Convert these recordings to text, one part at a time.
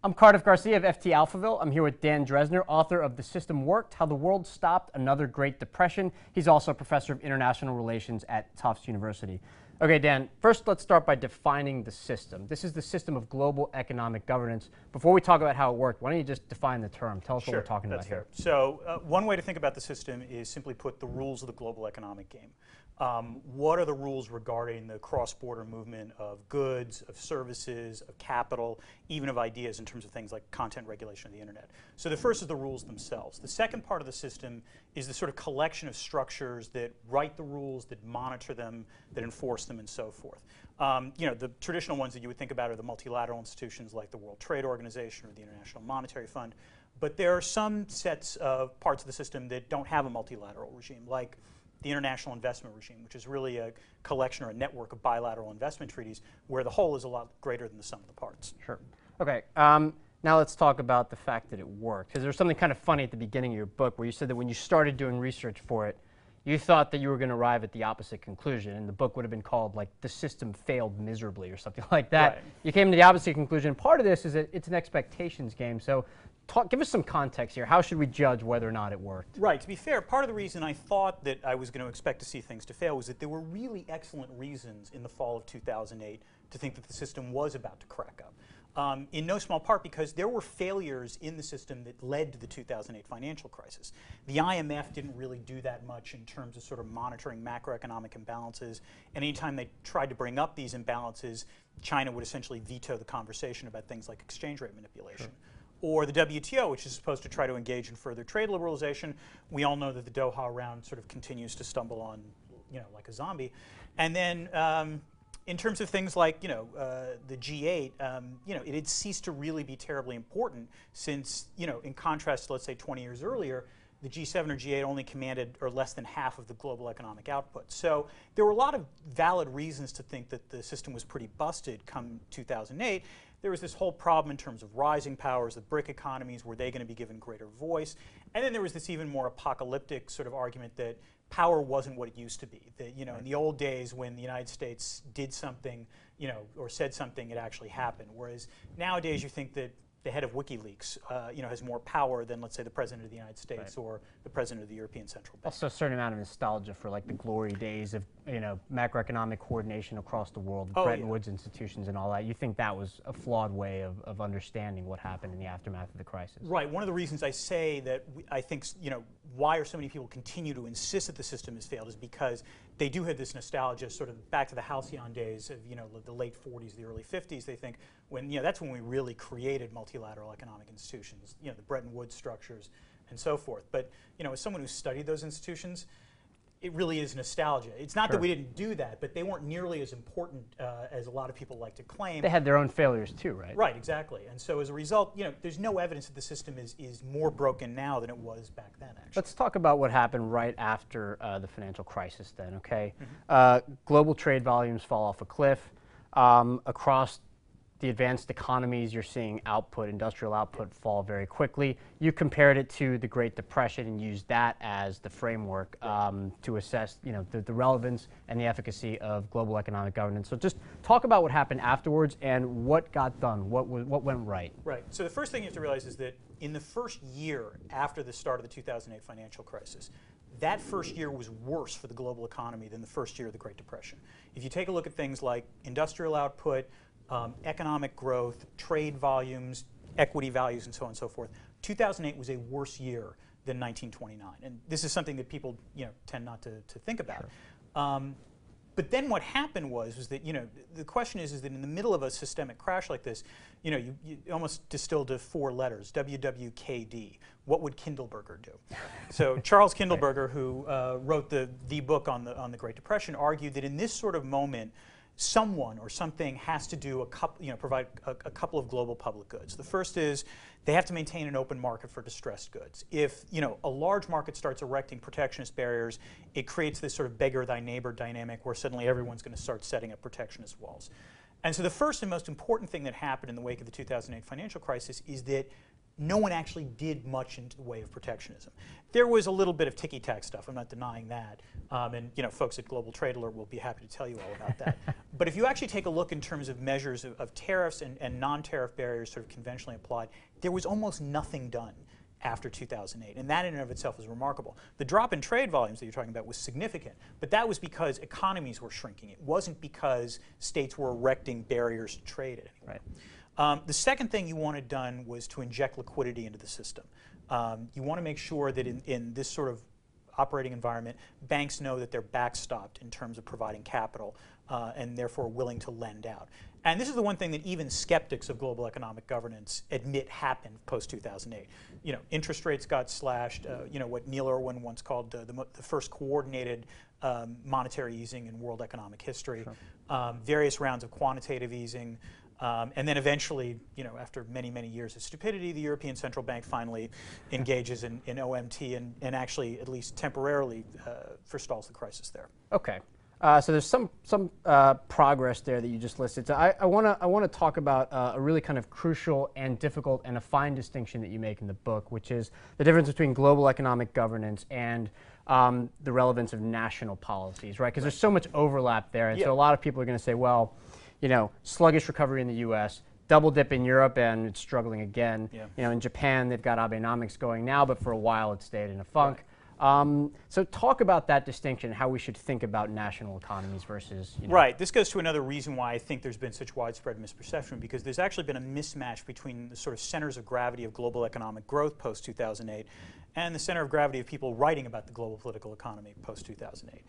I'm Cardiff Garcia of FT Alphaville. I'm here with Dan Drezner, author of The System Worked, How the World Stopped Another Great Depression. He's also a professor of international relations at Tufts University. Okay, Dan, first let's start by defining the system. This is the system of global economic governance. Before we talk about how it worked, why don't you just define the term? Tell us what we're talking about here. So one way to think about the system is simply put the rules of the global economic game. What are the rules regarding the cross-border movement of goods, of services, of capital, even of ideas in terms of things like content regulation of the internet? So the first is the rules themselves. The second part of the system is the sort of collection of structures that write the rules, that monitor them, that enforce them, and so forth. The traditional ones that you would think about are the multilateral institutions like the World Trade Organization or the International Monetary Fund. But there are some sets of parts of the system that don't have a multilateral regime, like the international investment regime, which is really a collection or a network of bilateral investment treaties where the whole is a lot greater than the sum of the parts. Sure. Okay. Now let's talk about the fact that it worked. Because there's something kind of funny at the beginning of your book where you said that when you started doing research for it, you thought that you were going to arrive at the opposite conclusion, and the book would have been called, like, The System Failed Miserably or something like that. Right. You came to the opposite conclusion. Part of this is that it's an expectations game. So give us some context here. How should we judge whether or not it worked? Right. To be fair, part of the reason I thought that I was going to expect to see things to fail was that there were really excellent reasons in the fall of 2008 to think that the system was about to crack up. In no small part because there were failures in the system that led to the 2008 financial crisis. The IMF didn't really do that much in terms of sort of monitoring macroeconomic imbalances, and anytime they tried to bring up these imbalances, China would essentially veto the conversation about things like exchange rate manipulation. Sure. Or the WTO, which is supposed to try to engage in further trade liberalization. We all know that the Doha round sort of continues to stumble on, like a zombie. And then in terms of things like, the G8, it had ceased to really be terribly important since, in contrast to, let's say, 20 years earlier, the G7 or G8 only commanded or less than half of the global economic output. So there were a lot of valid reasons to think that the system was pretty busted come 2008. There was this whole problem in terms of rising powers, the BRIC economies, were they going to be given greater voice? And then there was this even more apocalyptic sort of argument that power wasn't what it used to be. That, in the old days when the United States did something, or said something, it actually happened. Whereas nowadays you think that the head of WikiLeaks, has more power than, let's say, the President of the United States or the President of the European Central Bank. Also a certain amount of nostalgia for, like, the glory days of, macroeconomic coordination across the world, the Bretton Woods institutions and all that. You think that was a flawed way of understanding what happened in the aftermath of the crisis? Right. One of the reasons I say that I think, why are so many people continue to insist that the system has failed is because they do have this nostalgia sort of back to the halcyon days of, the late 40s, the early 50s. They think when, that's when we really created multilateral economic institutions, the Bretton Woods structures and so forth. But, as someone who studied those institutions, it really is nostalgia. It's not that we didn't do that, but they weren't nearly as important as a lot of people like to claim. They had their own failures too, right? Right, exactly. And so as a result, there's no evidence that the system is more broken now than it was back then, actually. Let's talk about what happened right after the financial crisis then, okay? Mm-hmm. Global trade volumes fall off a cliff. Across the advanced economies, you're seeing industrial output fall very quickly. You compared it to the Great Depression and used that as the framework to assess, the relevance and the efficacy of global economic governance. So just talk about what happened afterwards and what got done, what went right. Right. So the first thing you have to realize is that in the first year after the start of the 2008 financial crisis, that first year was worse for the global economy than the first year of the Great Depression. If you take a look at things like industrial output, economic growth, trade volumes, equity values, and so on and so forth, 2008 was a worse year than 1929. And this is something that people tend not to think about. Sure. But then what happened was that, the question is that in the middle of a systemic crash like this, you almost distilled to 4 letters, WWKD. What would Kindleberger do? So Charles Kindleberger, who wrote the book on the Great Depression, argued that in this sort of moment, someone or something has to do provide a couple of global public goods. The first is they have to maintain an open market for distressed goods. If a large market starts erecting protectionist barriers, it creates this sort of beggar thy neighbor dynamic where suddenly everyone's going to start setting up protectionist walls. And so the first and most important thing that happened in the wake of the 2008 financial crisis is that no one actually did much into the way of protectionism. There was a little bit of ticky-tack stuff, I'm not denying that, and folks at Global Trade Alert will be happy to tell you all about that. But if you actually take a look in terms of measures of tariffs and non-tariff barriers sort of conventionally applied, there was almost nothing done after 2008, and that in and of itself is remarkable. The drop in trade volumes that you're talking about was significant, but that was because economies were shrinking. It wasn't because states were erecting barriers to trade anymore. Right. The second thing you wanted done was to inject liquidity into the system. You want to make sure that in this sort of operating environment, banks know that they're backstopped in terms of providing capital and therefore willing to lend out. And this is the one thing that even skeptics of global economic governance admit happened post-2008. Interest rates got slashed. What Neil Irwin once called the first coordinated monetary easing in world economic history. Sure. Various rounds of quantitative easing. And then eventually, after many, many years of stupidity, the European Central Bank finally engages in OMT and actually, at least temporarily, forestalls the crisis there. Okay. So there's some progress there that you just listed. So I want to talk about a really kind of crucial and difficult and a fine distinction that you make in the book, which is the difference between global economic governance and the relevance of national policies, right? Because there's so much overlap there, and so a lot of people are going to say, well, sluggish recovery in the U.S., double dip in Europe, and it's struggling again. Yeah. In Japan, they've got Abenomics going now, but for a while it stayed in a funk. Right. So talk about that distinction, how we should think about national economies versus... Right. This goes to another reason why I think there's been such widespread misperception, because there's actually been a mismatch between the sort of centers of gravity of global economic growth post-2008 and the center of gravity of people writing about the global political economy post-2008.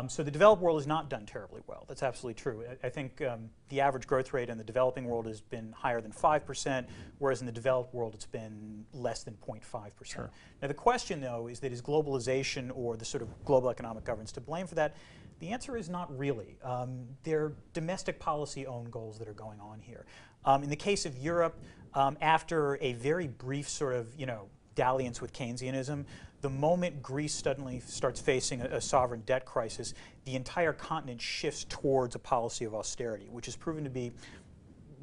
So the developed world has not done terribly well. That's absolutely true. I think the average growth rate in the developing world has been higher than 5%, whereas in the developed world it's been less than 0.5%. Sure. Now the question, though, is that is globalization or the sort of global economic governance to blame for that? The answer is not really. They're domestic policy own goals that are going on here. In the case of Europe, after a very brief sort of, dalliance with Keynesianism, the moment Greece suddenly starts facing a sovereign debt crisis, the entire continent shifts towards a policy of austerity, which has proven to be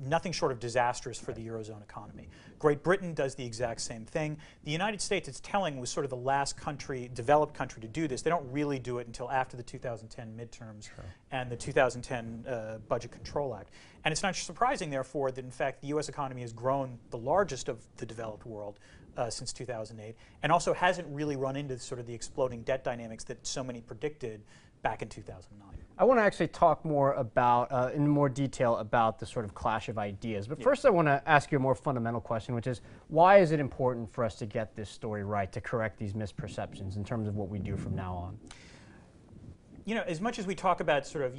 nothing short of disastrous for the Eurozone economy. Great Britain does the exact same thing. The United States, it's telling, was sort of the last country, developed country to do this. They don't really do it until after the 2010 midterms and the 2010 Budget Control Act. And it's not surprising, therefore, that in fact the US economy has grown the largest of the developed world since 2008, and also hasn't really run into sort of the exploding debt dynamics that so many predicted back in 2009. I want to actually talk more about, in more detail, about the sort of clash of ideas. But first I want to ask you a more fundamental question, which is, why is it important for us to get this story right, to correct these misperceptions in terms of what we do from now on? As much as we talk about sort of,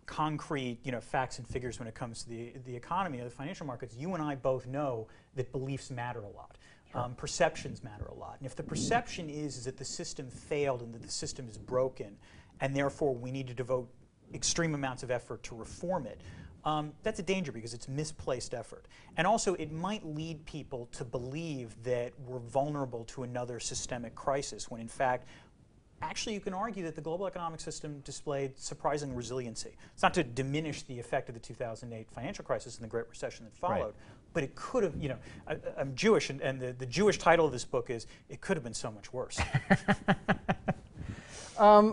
concrete, facts and figures when it comes to the economy or the financial markets, you and I both know that beliefs matter a lot. Sure. Perceptions matter a lot. And if the perception is that the system failed and that the system is broken, and therefore we need to devote extreme amounts of effort to reform it, that's a danger because it's misplaced effort. And also it might lead people to believe that we're vulnerable to another systemic crisis, when in fact, actually you can argue that the global economic system displayed surprising resiliency. It's not to diminish the effect of the 2008 financial crisis and the Great Recession that followed, but it could have, I'm Jewish, and the Jewish title of this book is, it could have been so much worse.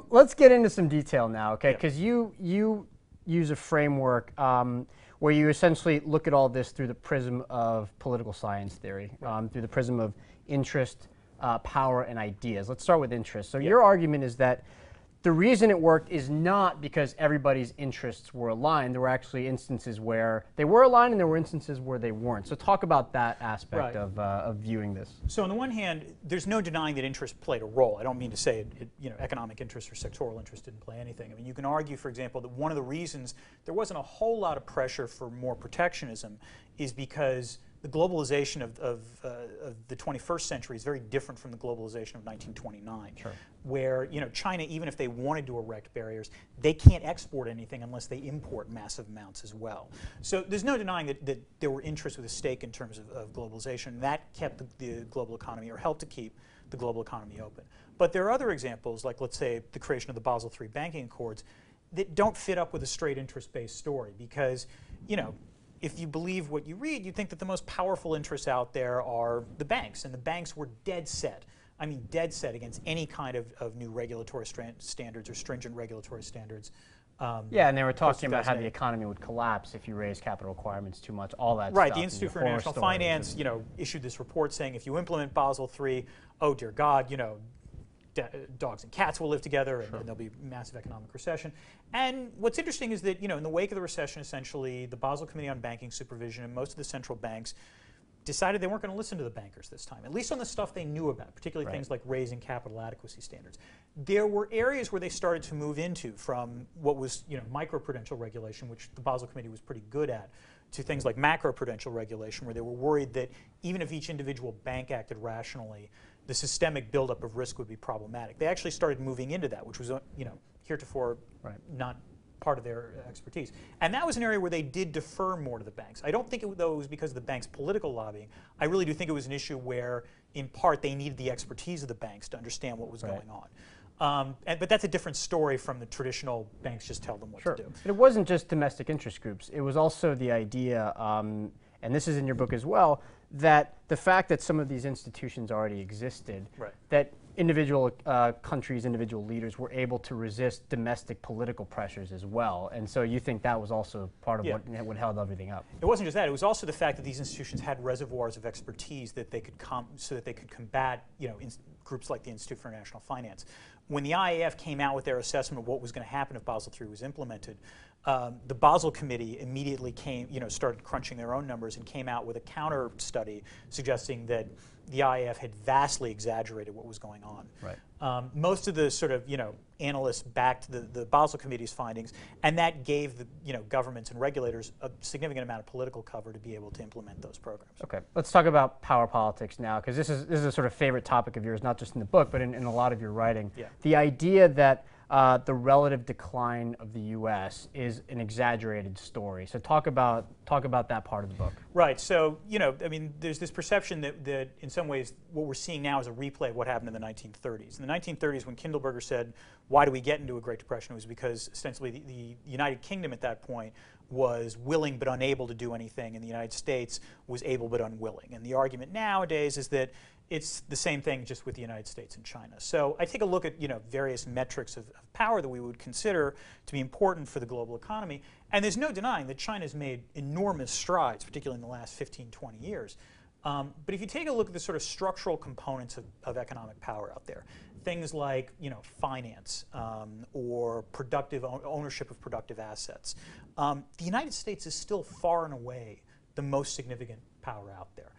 Let's get into some detail now, okay? Because you use a framework where you essentially look at all this through the prism of political science theory, through the prism of interest, power, and ideas. Let's start with interest. So your argument is that the reason it worked is not because everybody's interests were aligned. There were actually instances where they were aligned and there were instances where they weren't. So talk about that aspect of viewing this. So on the one hand, there's no denying that interest played a role. I don't mean to say economic interest or sectoral interest didn't play anything. I mean, you can argue, for example, that one of the reasons there wasn't a whole lot of pressure for more protectionism is because the globalization of the 21st century is very different from the globalization of 1929, where China, even if they wanted to erect barriers, they can't export anything unless they import massive amounts as well. So there's no denying that there were interests with a stake in terms of globalization. That kept the global economy, or helped to keep the global economy open. But there are other examples, like let's say the creation of the Basel III banking accords, that don't fit up with a straight interest-based story, because if you believe what you read, you'd think that the most powerful interests out there are the banks, and the banks were dead set. I mean, dead set against any kind of new regulatory standards or stringent regulatory standards. Yeah, and they were talking about how the economy would collapse if you raise capital requirements too much, all that stuff. Right, the Institute for International Finance, issued this report saying if you implement Basel III, oh dear God, dogs and cats will live together, and there'll be massive economic recession. And what's interesting is that, in the wake of the recession, essentially, the Basel Committee on Banking Supervision and most of the central banks decided they weren't going to listen to the bankers this time, at least on the stuff they knew about, particularly things like raising capital adequacy standards. There were areas where they started to move into, from what was microprudential regulation, which the Basel Committee was pretty good at, to things like macroprudential regulation, where they were worried that even if each individual bank acted rationally, the systemic buildup of risk would be problematic. They actually started moving into that, which was heretofore not part of their expertise. And that was an area where they did defer more to the banks. I don't think it was because of the banks' political lobbying. I really do think it was an issue where, in part, they needed the expertise of the banks to understand what was going on. But that's a different story from the traditional banks just tell them what to do. But it wasn't just domestic interest groups. It was also the idea, and this is in your book as well, that the fact that some of these institutions already existed, that individual countries, individual leaders were able to resist domestic political pressures as well. And so you think that was also part of what held everything up. It wasn't just that. It was also the fact that these institutions had reservoirs of expertise that they could so that they could combat groups like the Institute for International Finance. When the IAF came out with their assessment of what was going to happen if Basel III was implemented, the Basel Committee immediately started crunching their own numbers and came out with a counter study suggesting that the IAF had vastly exaggerated what was going on. Most of the sort of analysts backed the Basel Committee's findings, and that gave the governments and regulators a significant amount of political cover to be able to implement those programs. Okay, let's talk about power politics now, because this is a sort of favorite topic of yours, not just in the book, but in a lot of your writing. The idea that the relative decline of the U.S. is an exaggerated story. So talk about that part of the book. Right. So I mean, there's this perception that in some ways what we're seeing now is a replay of what happened in the 1930s. In the 1930s, when Kindleberger said, "Why do we get into a Great Depression?" it was because ostensibly the United Kingdom at that point was willing but unable to do anything, and the United States was able but unwilling. And the argument nowadays is that it's the same thing, just with the United States and China. So I take a look at various metrics of power that we would consider to be important for the global economy, and there's no denying that China's made enormous strides, particularly in the last 15, 20 years. But if you take a look at the sort of structural components of economic power out there, things like finance or productive ownership of productive assets, the United States is still far and away the most significant power out there.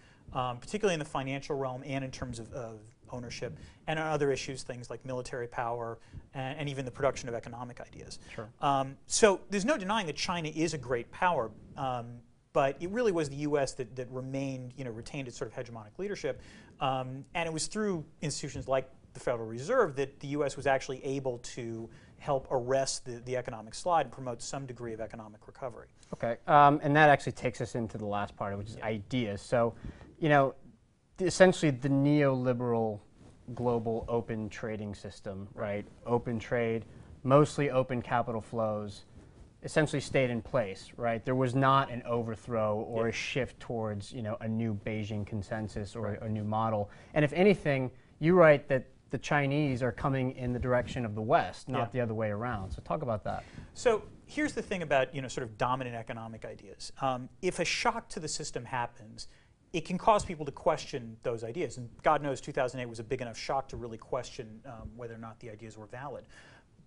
Particularly in the financial realm and in terms of ownership, and on other issues, things like military power and even the production of economic ideas. So there's no denying that China is a great power, but it really was the U.S. that retained its sort of hegemonic leadership, and it was through institutions like the Federal Reserve that the U.S. was actually able to help arrest the economic slide and promote some degree of economic recovery. Okay, and that actually takes us into the last part, which is ideas. So, essentially the neoliberal global open trading system, right? Open trade, mostly open capital flows, essentially stayed in place, right? There was not an overthrow or a shift towards, a new Beijing consensus or a new model. And if anything, you write that the Chinese are coming in the direction of the West, not the other way around. So talk about that. So here's the thing about sort of dominant economic ideas. If a shock to the system happens, it can cause people to question those ideas. And God knows 2008 was a big enough shock to really question whether or not the ideas were valid.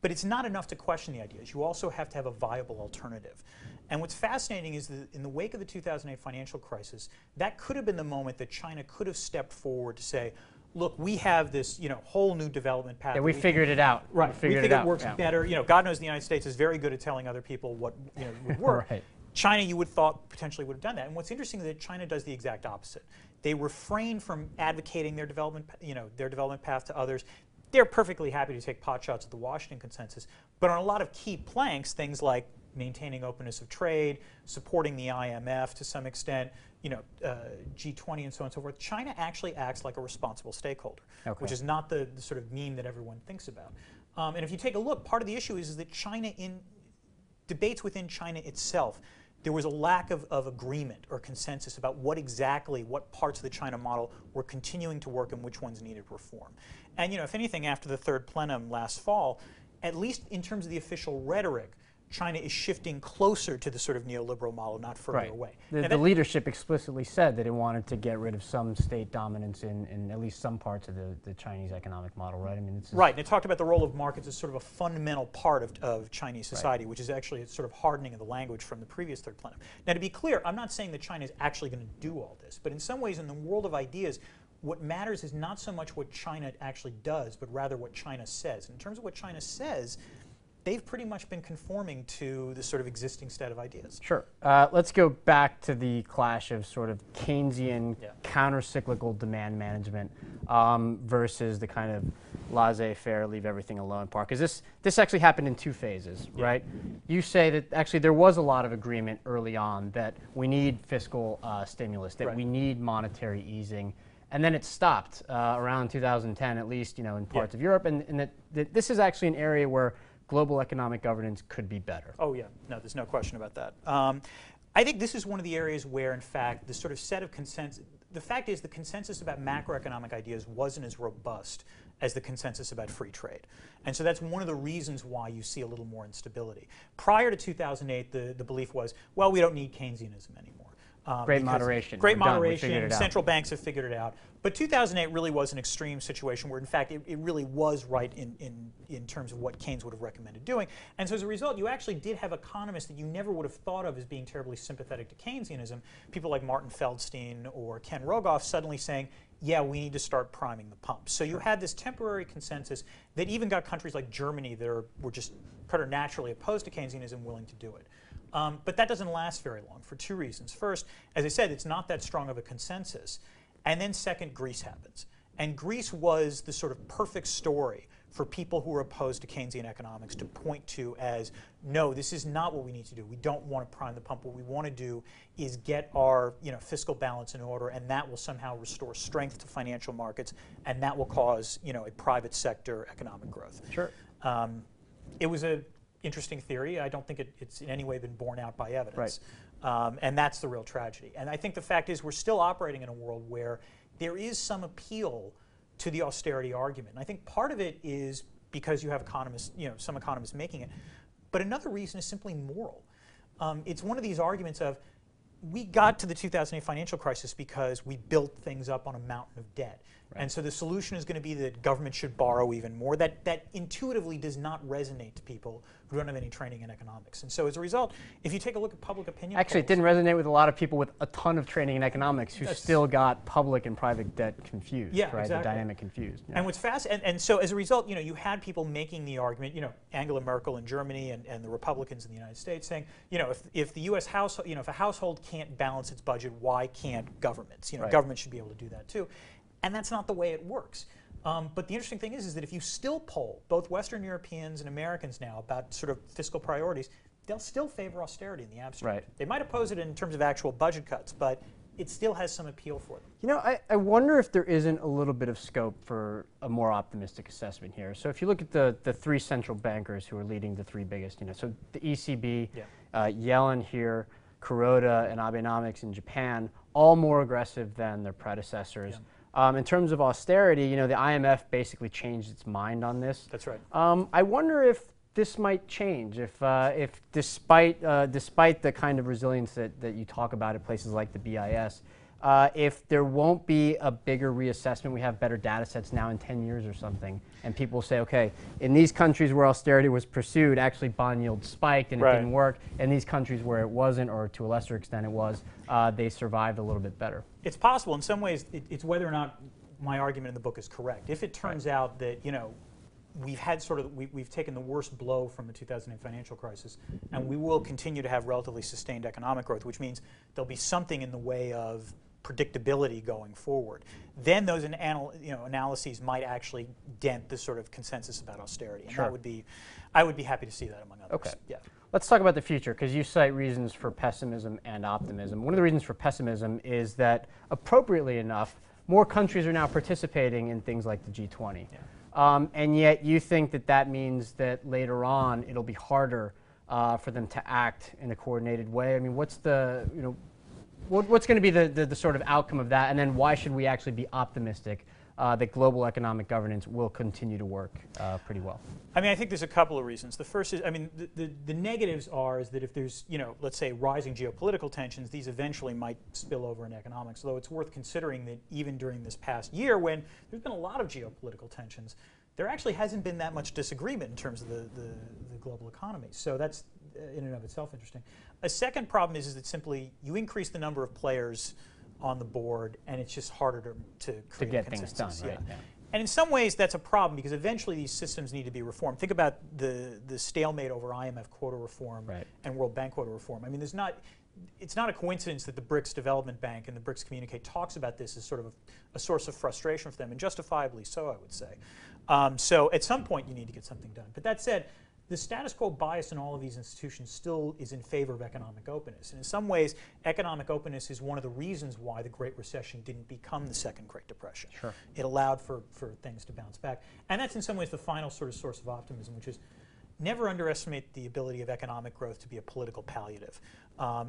But it's not enough to question the ideas. You also have to have a viable alternative. And what's fascinating is that in the wake of the 2008 financial crisis, that could have been the moment that China could have stepped forward to say, look, we have this whole new development path. Yeah, we figured it out. Right. We think it works better. God knows the United States is very good at telling other people what would work. China, you would thought, potentially would have done that. And what's interesting is that China does the exact opposite. They refrain from advocating their development path to others. They're perfectly happy to take pot shots at the Washington consensus, but on a lot of key planks, things like maintaining openness of trade, supporting the IMF to some extent, G20 and so on and so forth, China actually acts like a responsible stakeholder, which is not the sort of meme that everyone thinks about. And if you take a look, part of the issue is that China, in debates within China itself, there was a lack of agreement or consensus about what parts of the China model were continuing to work and which ones needed reform. And if anything, after the third plenum last fall, at least in terms of the official rhetoric, China is shifting closer to the sort of neoliberal model, not further away. The leadership explicitly said that it wanted to get rid of some state dominance in at least some parts of the Chinese economic model, right? I mean, it's right, and it talked about the role of markets as sort of a fundamental part of Chinese society, which is actually a sort of hardening of the language from the previous third plenum. Now, to be clear, I'm not saying that China is actually going to do all this, but in some ways, in the world of ideas, what matters is not so much what China actually does, but rather what China says. And in terms of what China says, they've pretty much been conforming to the sort of existing set of ideas. Sure. Let's go back to the clash of sort of Keynesian counter-cyclical demand management versus the kind of laissez-faire, leave everything alone part. Because this actually happened in two phases, right? You say that actually there was a lot of agreement early on that we need fiscal stimulus, that we need monetary easing. And then it stopped around 2010, at least, in parts of Europe, and that this is actually an area where global economic governance could be better. Oh yeah, no, there's no question about that. I think this is one of the areas where, in fact, the sort of set of consensus, the fact is the consensus about macroeconomic ideas wasn't as robust as the consensus about free trade. And so that's one of the reasons why you see a little more instability. Prior to 2008, the belief was, well, we don't need Keynesianism anymore. Great moderation. Great moderation. Central banks have figured it out. But 2008 really was an extreme situation where, in fact, it really was right in terms of what Keynes would have recommended doing. And so as a result, you actually did have economists that you never would have thought of as being terribly sympathetic to Keynesianism, people like Martin Feldstein or Ken Rogoff suddenly saying, yeah, we need to start priming the pump. So you had this temporary consensus that even got countries like Germany that were just preternaturally opposed to Keynesianism willing to do it. But that doesn't last very long for two reasons. First, as I said, it's not that strong of a consensus. And then second, Greece happens. And Greece was the sort of perfect story for people who are opposed to Keynesian economics to point to as, no, this is not what we need to do. We don't want to prime the pump. What we want to do is get our fiscal balance in order, and that will somehow restore strength to financial markets, and that will cause a private sector economic growth. Sure. It was an interesting theory. I don't think it's in any way been borne out by evidence. Right. And that's the real tragedy. And I think the fact is we're still operating in a world where there is some appeal to the austerity argument. And I think part of it is because you have economists, some economists making it. But another reason is simply moral. It's one of these arguments of, we got to the 2008 financial crisis because we built things up on a mountain of debt. Right. And so the solution is going to be that government should borrow even more. That intuitively does not resonate to people who don't have any training in economics. And so as a result, if you take a look at public opinion Actually, it didn't resonate with a lot of people with a ton of training in economics who still got public and private debt confused, right? Exactly. The dynamic confused. Yeah. And what's and so as a result, you had people making the argument, Angela Merkel in Germany and the Republicans in the United States saying, if the U.S. household, if a household can't balance its budget, why can't governments? Right. Governments should be able to do that too. And that's not the way it works. But the interesting thing is that if you still poll both Western Europeans and Americans now about sort of fiscal priorities, they'll still favor austerity in the abstract. Right. They might oppose it in terms of actual budget cuts, but it still has some appeal for them. I wonder if there isn't a little bit of scope for a more optimistic assessment here. So if you look at the three central bankers who are leading the three biggest, so the ECB, Yellen here, Kuroda and Abenomics in Japan, all more aggressive than their predecessors. Yeah. In terms of austerity, the IMF basically changed its mind on this. That's right. I wonder if this might change, if despite the kind of resilience that you talk about at places like the BIS, if there won't be a bigger reassessment, we have better data sets now in 10 years or something, and people say, okay, in these countries where austerity was pursued, actually bond yields spiked and it didn't work. In these countries where it wasn't, or to a lesser extent it was, they survived a little bit better. It's possible. In some ways, it's whether or not my argument in the book is correct. If it turns out that, we've had we've taken the worst blow from the 2008 financial crisis, and we will continue to have relatively sustained economic growth, which means there'll be something in the way of predictability going forward. Then those analyses might actually dent the sort of consensus about austerity, and that would be, I would be happy to see that among others. Okay. Yeah. Let's talk about the future, because you cite reasons for pessimism and optimism. One of the reasons for pessimism is that, appropriately enough, more countries are now participating in things like the G20. Yeah. And yet you think that means that later on it'll be harder for them to act in a coordinated way? I mean, what's the, what's going to be the sort of outcome of that? And then why should we actually be optimistic that global economic governance will continue to work pretty well? I mean, I think there's a couple of reasons. The first is, I mean, the negatives is that if there's, let's say rising geopolitical tensions, these eventually might spill over in economics. Although it's worth considering that even during this past year, when there's been a lot of geopolitical tensions, there actually hasn't been that much disagreement in terms of the global economy. So that's in and of itself interesting. A second problem is that simply you increase the number of players on the board, and it's just harder to create get things done. Right? Yeah. And in some ways, that's a problem because eventually these systems need to be reformed. Think about the stalemate over IMF quota reform and World Bank quota reform. I mean, it's not a coincidence that the BRICS Development Bank and the BRICS Communique talks about this as sort of a source of frustration for them, and justifiably so, I would say. So at some point, you need to get something done. But that said, the status quo bias in all of these institutions still is in favor of economic openness. And in some ways, economic openness is one of the reasons why the Great Recession didn't become the Second Great Depression. Sure. It allowed for things to bounce back. And that's in some ways the final sort of source of optimism, which is never underestimate the ability of economic growth to be a political palliative.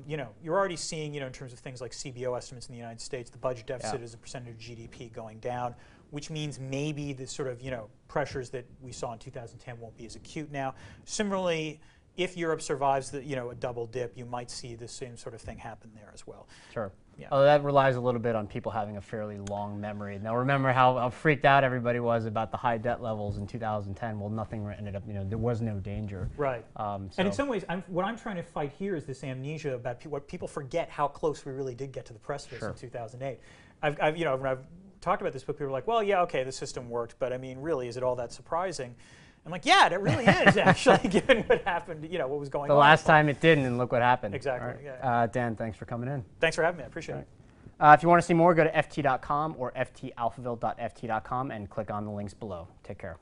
You're already seeing, in terms of things like CBO estimates in the United States, the budget deficit as a percentage of GDP going down, which means maybe the sort of, pressures that we saw in 2010 won't be as acute now. Similarly, if Europe survives the, a double dip, you might see the same sort of thing happen there as well. Sure. Yeah. Although that relies a little bit on people having a fairly long memory. Now remember how freaked out everybody was about the high debt levels in 2010. Well, nothing ended up, there was no danger. Right. And in some ways, what I'm trying to fight here is this amnesia about what people forget how close we really did get to the precipice in 2008. When I've talked about this book, people are like, well, yeah, okay, the system worked, but I mean, really, is it all that surprising? I'm like, yeah, it really is, actually, given what happened, what was going on. The last time it didn't, and look what happened. Exactly. Right. Yeah. Dan, thanks for coming in. Thanks for having me. I appreciate it. If you want to see more, go to ft.com or ftalphaville.ft.com and click on the links below. Take care.